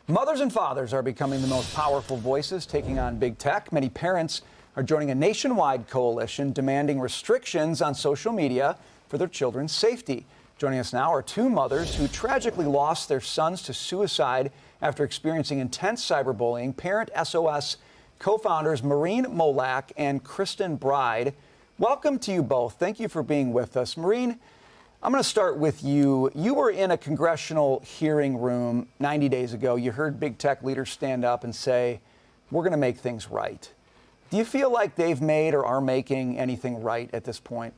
Mothers and fathers are becoming the most powerful voices, taking on big tech. Many parents are joining a nationwide coalition demanding restrictions on social media for their children's safety. Joining us now are two mothers who tragically lost their sons to suicide after experiencing intense cyberbullying. Parent SOS co-founders Maureen Molak and Kristin Bride. Welcome to you both. Thank you for being with us. Maureen, I'm going to start with you. You were in a congressional hearing room 90 days ago. You heard big tech leaders stand up and say, we're going to make things right. Do you feel like they've made or are making anything right at this point?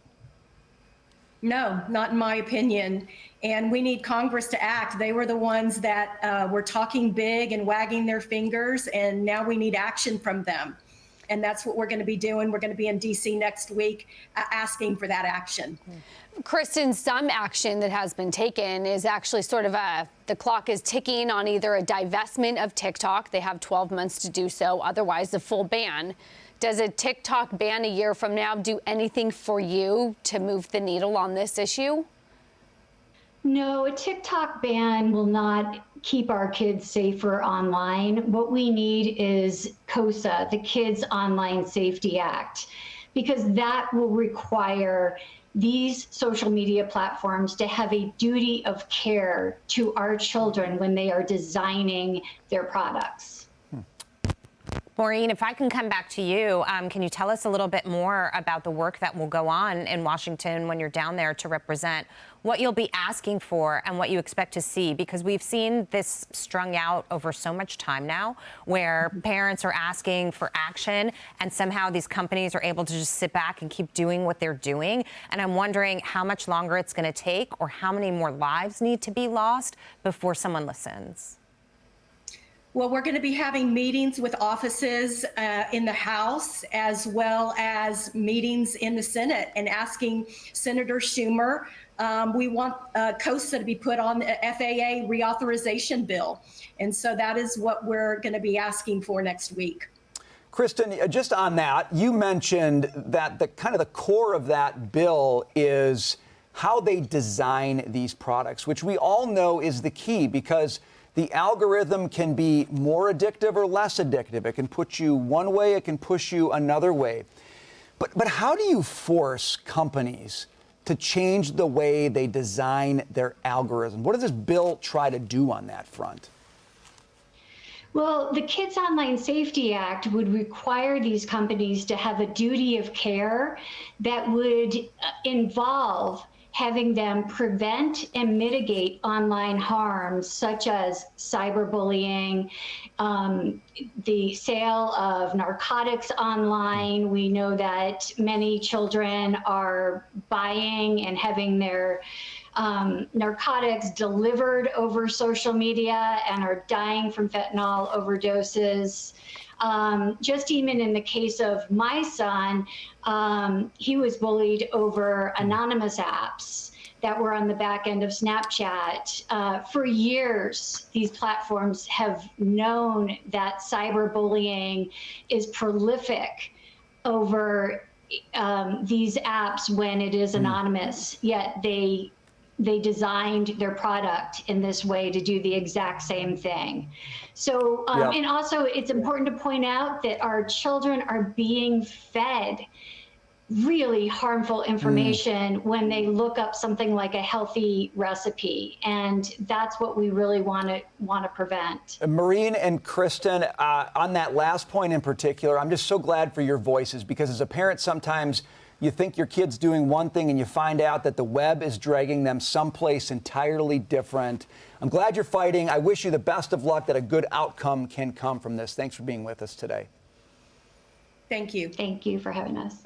No, not in my opinion. And we need Congress to act. They were the ones that were talking big and wagging their fingers, and now we need action from them. And that's what we're going to be doing. We're going to be in D.C. next week asking for that action. Kristin, some action that has been taken is actually sort of the clock is ticking on either a divestment of TikTok. They have 12 months to do so. Otherwise, the full ban. Does a TikTok ban a year from now do anything for you to move the needle on this issue? No, a TikTok ban will not keep our kids safer online. What we need is COSA, the Kids Online Safety Act, because that will require these social media platforms to have a duty of care to our children when they are designing their products. Maureen, if I can come back to you, can you tell us a little bit more about the work that will go on in Washington when you're down there to represent what you'll be asking for and what you expect to see? Because we've seen this strung out over so much time now, where parents are asking for action and somehow these companies are able to just sit back and keep doing what they're doing. And I'm wondering how much longer it's going to take or how many more lives need to be lost before someone listens. Well, we're going to be having meetings with offices in the House as well as meetings in the Senate and asking Senator Schumer. We want COSA to be put on the FAA reauthorization bill. And so that is what we're going to be asking for next week. Kristin, just on that, you mentioned that the kind of the core of that bill is how they design these products, which we all know is the key, because the algorithm can be more addictive or less addictive. It can put you one way, it can push you another way. But how do you force companies to change the way they design their algorithm? What does this bill try to do on that front? Well, the Kids Online Safety Act would require these companies to have a duty of care that would involve having them prevent and mitigate online harms such as cyberbullying, the sale of narcotics online. We know that many children are buying and having their narcotics delivered over social media and are dying from fentanyl overdoses. Just even in the case of my son, he was bullied over anonymous apps that were on the back end of Snapchat. For years, these platforms have known that cyberbullying is prolific over these apps when it is anonymous, yet they designed their product in this way to do the exact same thing. So, and also it's important to point out that our children are being fed really harmful information when they look up something like a healthy recipe, and that's what we really want to prevent. Maureen and Kristin, on that last point in particular, I'm just so glad for your voices, because as a parent, sometimes you think your kid's doing one thing and you find out that the web is dragging them someplace entirely different. I'm glad you're fighting. I wish you the best of luck, that a good outcome can come from this. Thanks for being with us today. Thank you. Thank you for having us.